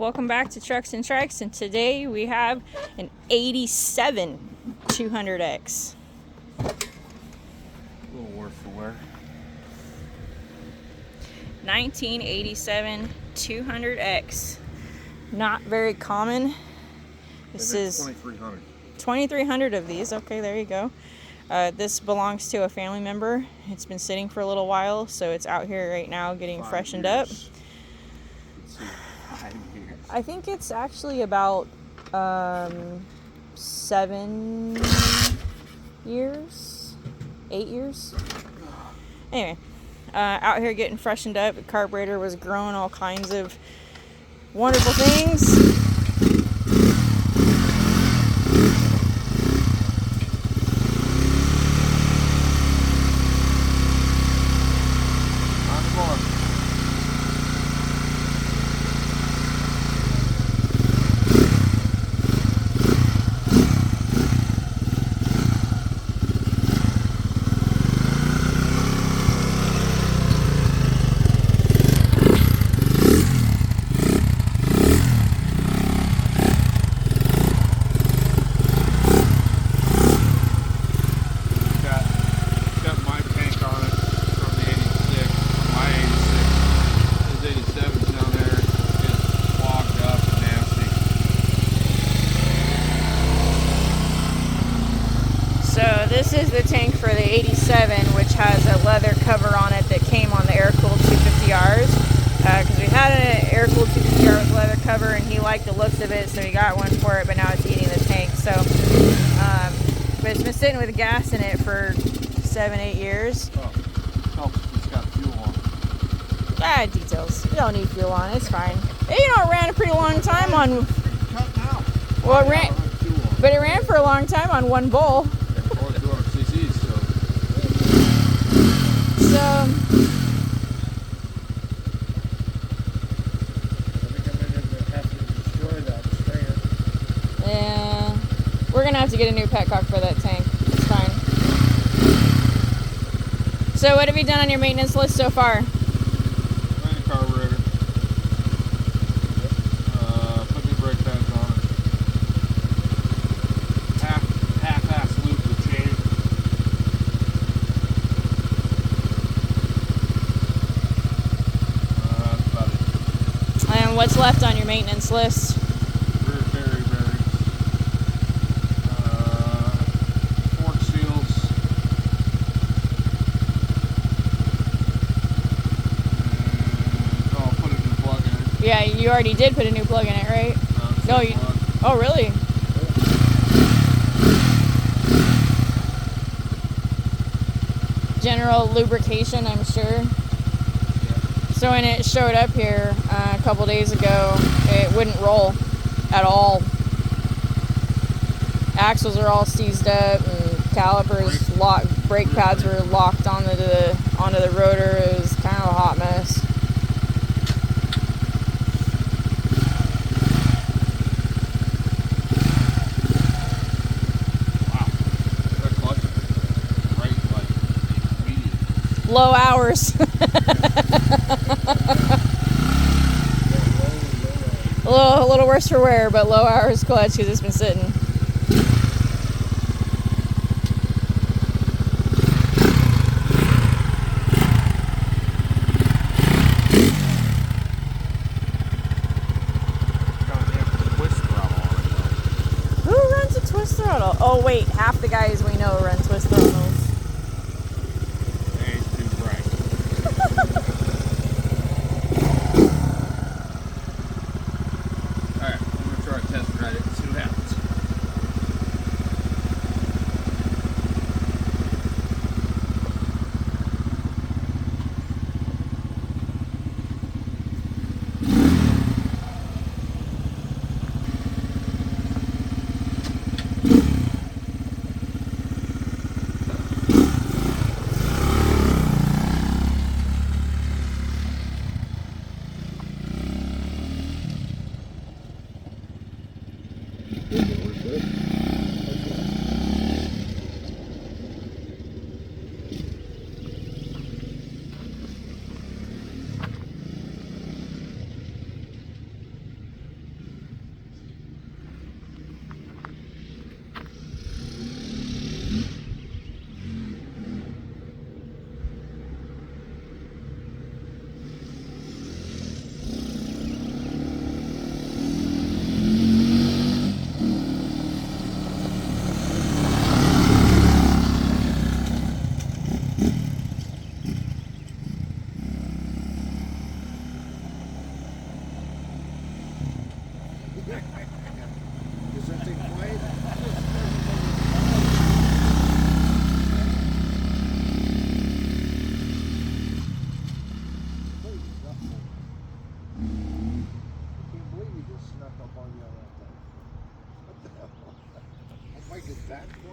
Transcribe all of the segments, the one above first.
Welcome back to Trucks and Trikes, and today we have an 87 200X. A little worse for wear. 1987 200X. Not very common. This is 2300. 2,300 of these. Okay, there you go. This belongs to a family member. It's been sitting for a little while, so it's out here right now getting freshened up. Let's see, 5 years. I think it's actually about 7 years, 8 years. Anyway, out here getting freshened up. The carburetor was growing all kinds of wonderful things. This is the tank for the 87, which has a leather cover on it that came on the air-cooled 250Rs. Because we had an air-cooled 250R with leather cover, and he liked the looks of it, so he got one for it, but now it's eating the tank. So, but it's been sitting with gas in it for 7-8 years. Oh, it's got fuel on. Details. You don't need fuel on it, it's fine. You know, it ran a pretty long time on... Well, it ran... But it ran for a long time on one bowl. Yeah, we're gonna have to get a new petcock for that tank. It's fine. So, what have you done on your maintenance list so far? Ran the carburetor. Put new brake pads on it. Half-ass loop the chain. That's about it. And what's left on your maintenance list? Rear bearings. Fork seals. And I'll put a new plug in it. Yeah, you already did put a new plug in it, right? No, you... Plug. Oh, really? General lubrication, I'm sure. Yeah. So when it showed up here a couple days ago, it wouldn't roll at all. Axles are all seized up, and calipers locked. Brake pads were locked onto the rotor. It was kind of a hot mess. Wow. That clutch right like immediate. Low hours. A little worse for wear, but low hours clutch because it's been sitting. Who runs a twist throttle? Oh wait, half the guys we know run twist throttles. It's too bright. Alright, I'm going to try to test ride it and see what happens.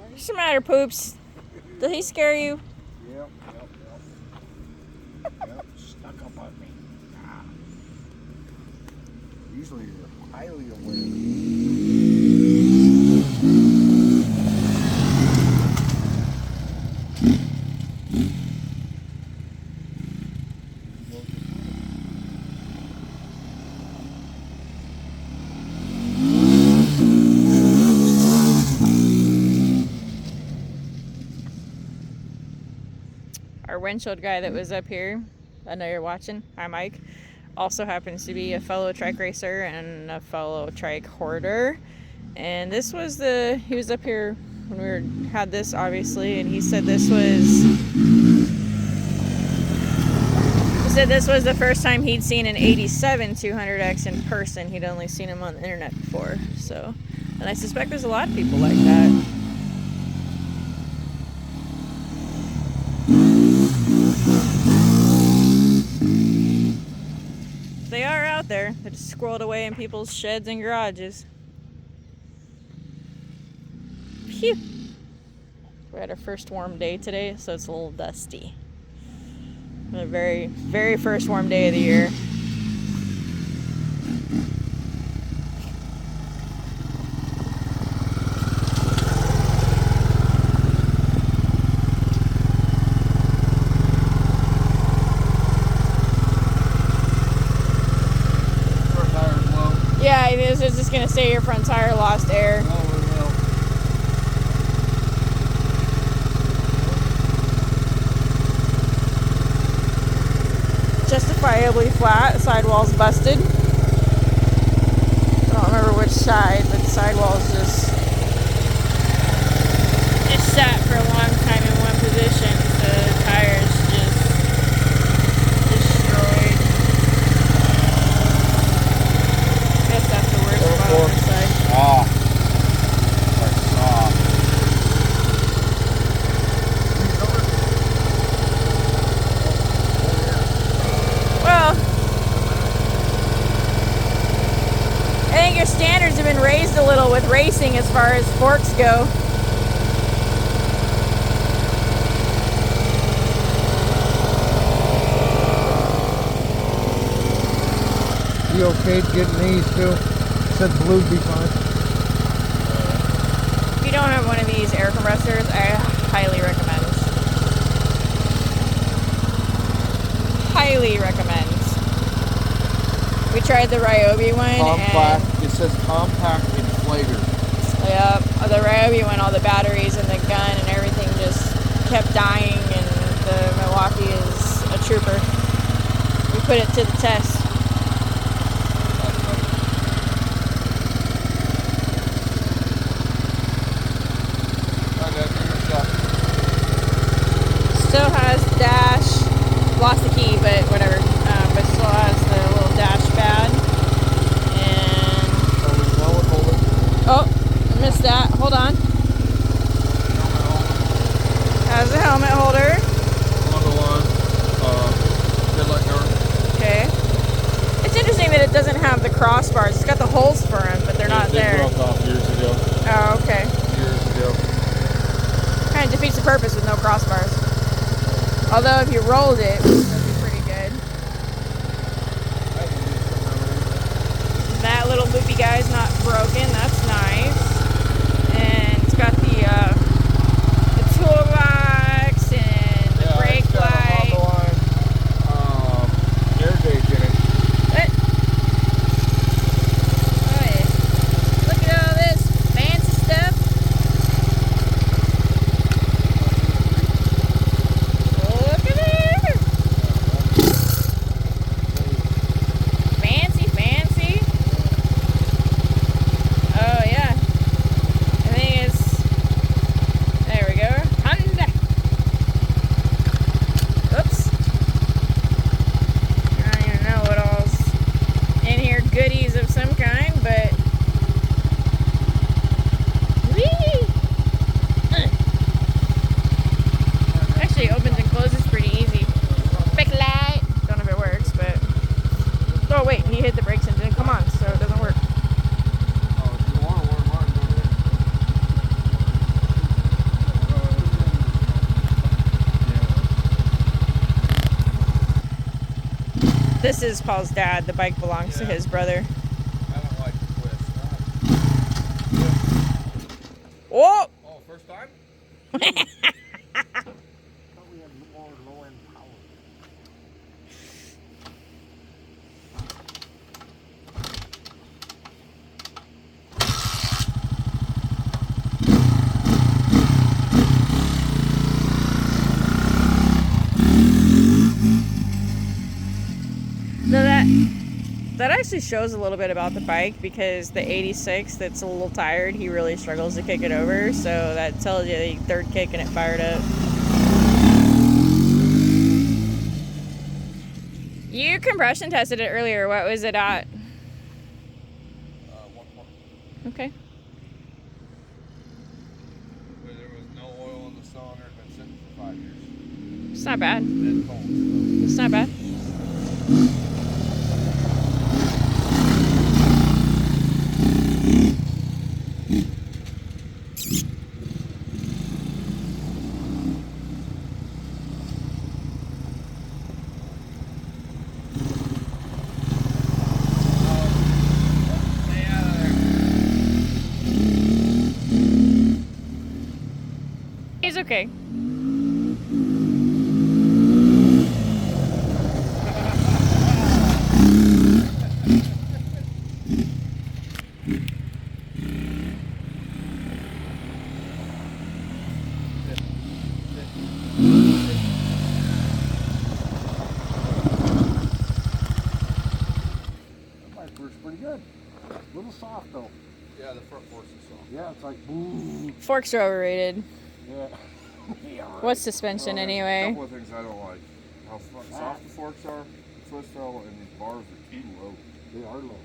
What's the matter, Poops? Did he scare you? Yep. Stuck up on me. Ah. Usually you're highly aware. Our windshield guy that was up here, I know you're watching, hi Mike, also happens to be a fellow trike racer and a fellow trike hoarder. And this was he was up here when had this obviously, and he said this was the first time he'd seen an 87 200X in person. He'd only seen him on the internet before. So, and I suspect there's a lot of people like that. They are out there. They're just squirreled away in people's sheds and garages. Phew. We had our first warm day today, so it's a little dusty. The very, very first warm day of the year. Yeah, I was just gonna say your front tire lost air. Justifiably flat, sidewall's busted. I don't remember which side, but the sidewall's just sat for a long time in one position. The tire's just destroyed. I guess that's the worst spot on this side. Well, I think your standards have been raised a little with racing as far as forks go. You okay getting these too? Said blue'd be fine. If you don't have one of these air compressors, I highly recommend. Highly recommend. We tried the Ryobi one. Compact. It says compact inflator. Yep, the Ryobi one, all the batteries and the gun and everything just kept dying, and the Milwaukee is a trooper. We put it to the test. Still has dash, lost the key, but whatever. But still has the little dash pad. And oh, I missed that. Hold on. Has a helmet holder. Okay. It's interesting that it doesn't have the crossbars. It's got the holes for them, but they're not there. They broke off years ago. Oh, okay. Years ago. Kind of defeats the purpose with no crossbars. Although if you rolled it, that'd be pretty good. That little loopy guy's not broken. That's nice. And it's got the toolbox and the brake light. Air gauge in it. What? Oh yeah. Look at all this fancy stuff. Look at it. Fancy, fancy. Oh yeah. I think it's, there we go. Honda. Oops. I don't even know what all's in here. Goodies of some kind, but whee! Actually opens and closes pretty easy. Brake light. Don't know if it works, but oh wait, he hit the brakes and didn't come on, so it doesn't work. Oh, if you want to work, Martin, go ahead. This is Paul's dad. The bike belongs to his brother. I don't like the twist. Whoa! Oh, first time? Thought we had more low-end power. No, that actually shows a little bit about the bike, because the 86 that's a little tired, he really struggles to kick it over. So that tells you the third kick and it fired up. You compression tested it earlier. What was it at? 1.0. Okay. But there was no oil in the cylinder. It's been sitting for 5 years. It's not bad. Dead cold. It's not bad. Stay out of there. He's okay. That bike works pretty good. A little soft though. Yeah, the front forks is soft. Yeah, it's like boo. Forks are overrated. Yeah. Yeah, right. What's suspension Well, there's A anyway? couple of things I don't like. How soft the forks are, the twist throttle, and these bars are too low. They are low.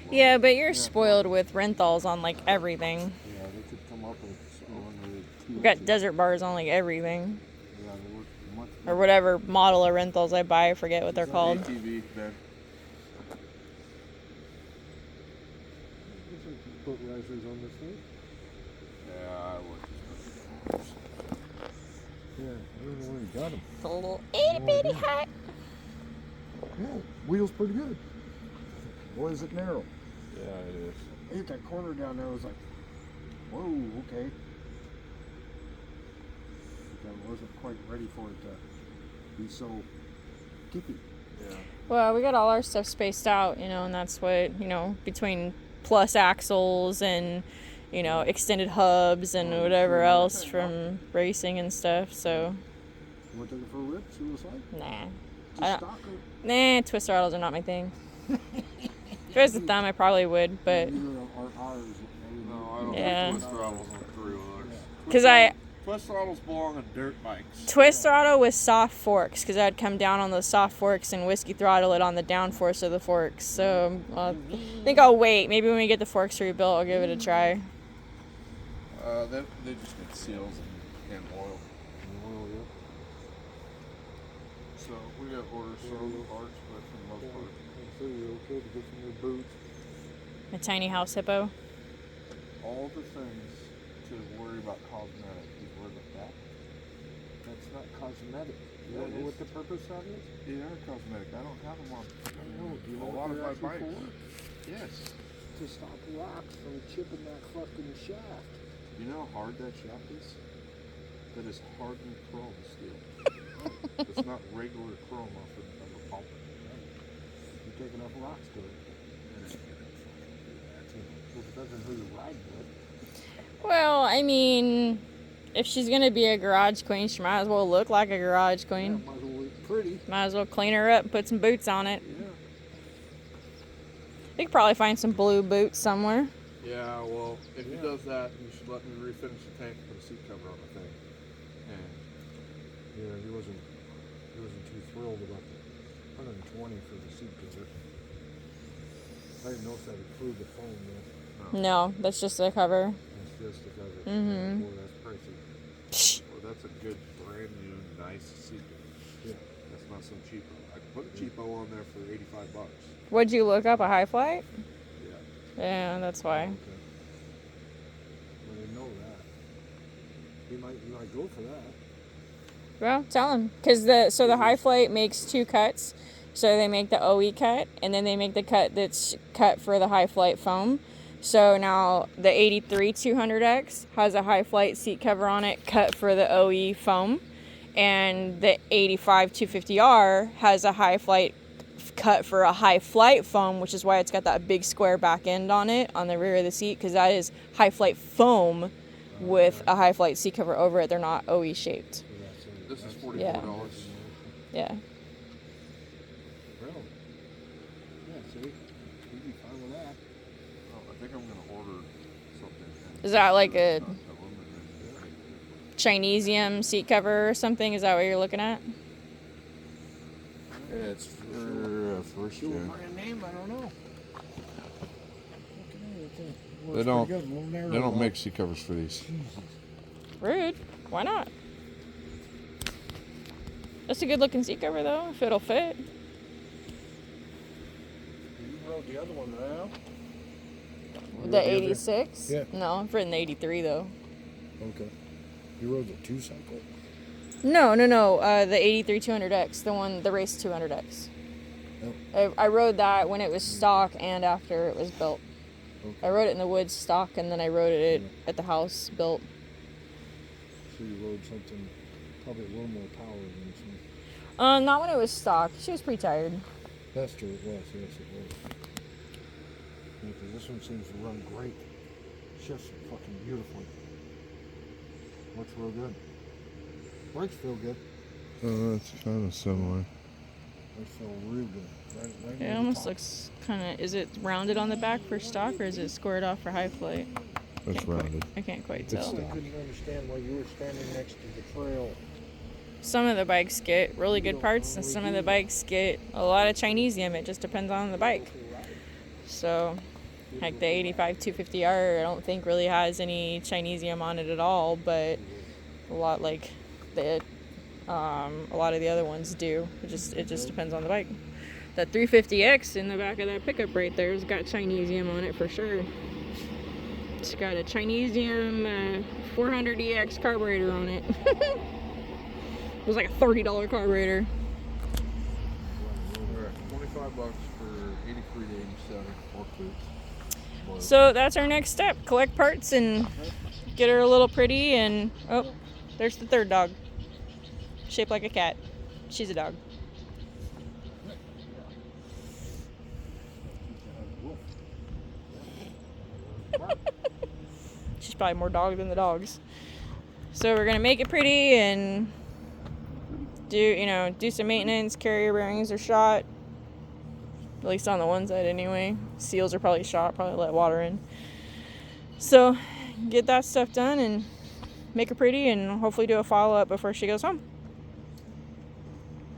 Yeah, but you're spoiled with Rentals on like everything. Yeah, they could come up with one with We've got desert bars on like everything. Yeah, they work much Or whatever model of Rentals I buy, I forget what they're called. ATV, man. Put risers on this thing. Yeah, I would. Yeah, I don't know where you got them. It's a little itty bitty hut. Yeah, wheels pretty good. Boy, is it narrow. Yeah, it is. I hit that corner down there, I was like, whoa, okay. I wasn't quite ready for it to be so kippy. Yeah. Well, we got all our stuff spaced out, you know, and that's what, you know, between plus axles and, you know, extended hubs and whatever else from racing and stuff, so, You want to take it for a rip, see what it's like? nah. I Just don't- stock it. Nah, twist throttles are not my thing. If it was the thumb, I probably would, but, Neither are ours. No, I don't Yeah. think twist throttles on three-wheelers. because I, Twist throttles belong on dirt bikes. twist throttle with soft forks, because I'd come down on those soft forks and whiskey throttle it on the downforce of the forks. So I think I'll wait. Maybe when we get the forks rebuilt, I'll give it a try. They just need seals and oil. Oil, yeah. So we got orders for all the parts, but for the most part, So you're okay to get some new boots. A tiny house hippo. all the things to worry about cosmetic is where the back. That's not cosmetic. You Yeah, don't it know is. what the purpose of it is? They are cosmetic. I don't have them on. No, do you know a what lot of they're my actually bikes. for? Yes. To stop rocks from chipping that fucking shaft. You know how hard that shaft is? That is hardened chrome steel. It's not regular chrome off of a pump. You take enough rocks to it. Well, it depends on who you ride with. Well, I mean, if she's gonna be a garage queen, she might as well look like a garage Yeah, queen. might as well look pretty. Might as well clean her up and put some boots on it. Yeah. We could probably find some blue boots somewhere. Yeah, well, if he Yeah. does that, you should let me refinish the tank and put a seat cover on the thing. And Yeah, he wasn't too thrilled about the 120 for the seat cover. I didn't know if that included the foam though. No, that's just a cover. It's just the cover. Mhm. Boy, that's pricey. Psh, well, that's a good, brand new, nice seat cover. Yeah. That's not some cheapo. I could put a cheapo on there for $85. What'd you look up? A high flight? Yeah. Yeah, that's why. Okay. Well, they know that. You might go for that. Well, tell him, because the high flight makes two cuts. So they make the OE cut, and then they make the cut that's cut for the high flight foam. So now the 83 200X has a high flight seat cover on it, cut for the OE foam. And the 85 250R has a high flight cut for a high flight foam, which is why it's got that big square back end on it on the rear of the seat, because that is high flight foam with a high flight seat cover over it. They're not OE shaped. This is $44. Yeah. Yeah. Well, yeah, see, we'd be fine with that. Oh, I think I'm gonna order something. Is that like a Chinesium seat cover or something? Is that what you're looking at? It's for first Sure, gen. my name, I don't know. They don't make seat covers for these. Rude. Why not? That's a good looking seat cover though, if it'll fit. You rode the other one now? The 86? Yeah. No, I've ridden the 83 though. Okay. You rode the 2-cycle? No. The 83 200X, the race 200X. Oh. I rode that when it was stock and after it was built. Okay. I rode it in the woods stock, and then I rode it at the house built. So you rode something probably a little more power than some. Not when it was stock. She was pretty tired. That's true, it was, yes it was. Because this one seems to run great. Shifts fucking beautifully. Works real good. Brakes feel good. Oh, that's kind of similar. They feel real good. Right It near the almost top. looks kind of. Is it rounded on the back for stock, or is it squared off for high flight? That's rounded. I can't quite It's tell. I couldn't understand why you were standing next to the trail. Some of the bikes get really good parts, and some of the bikes get a lot of Chinesium. It just depends on the bike. So, like the 85 250R, I don't think really has any Chinesium on it at all, but a lot like the a lot of the other ones do. It just depends on the bike. That 350X in the back of that pickup right there has got Chinesium on it for sure. It's got a Chinesium 400EX carburetor on it. It was like a $30 carburetor. We're at $25 for 83 to 87 or cleats. So that's our next step. Collect parts and get her a little pretty. And oh, there's the third dog. Shaped like a cat. She's a dog. She's probably more dog than the dogs. So we're gonna make it pretty and do some maintenance. Carrier bearings are shot, at least on the one side anyway. Seals are probably shot. Probably let water in. So get that stuff done and make her pretty, and hopefully do a follow up before she goes home.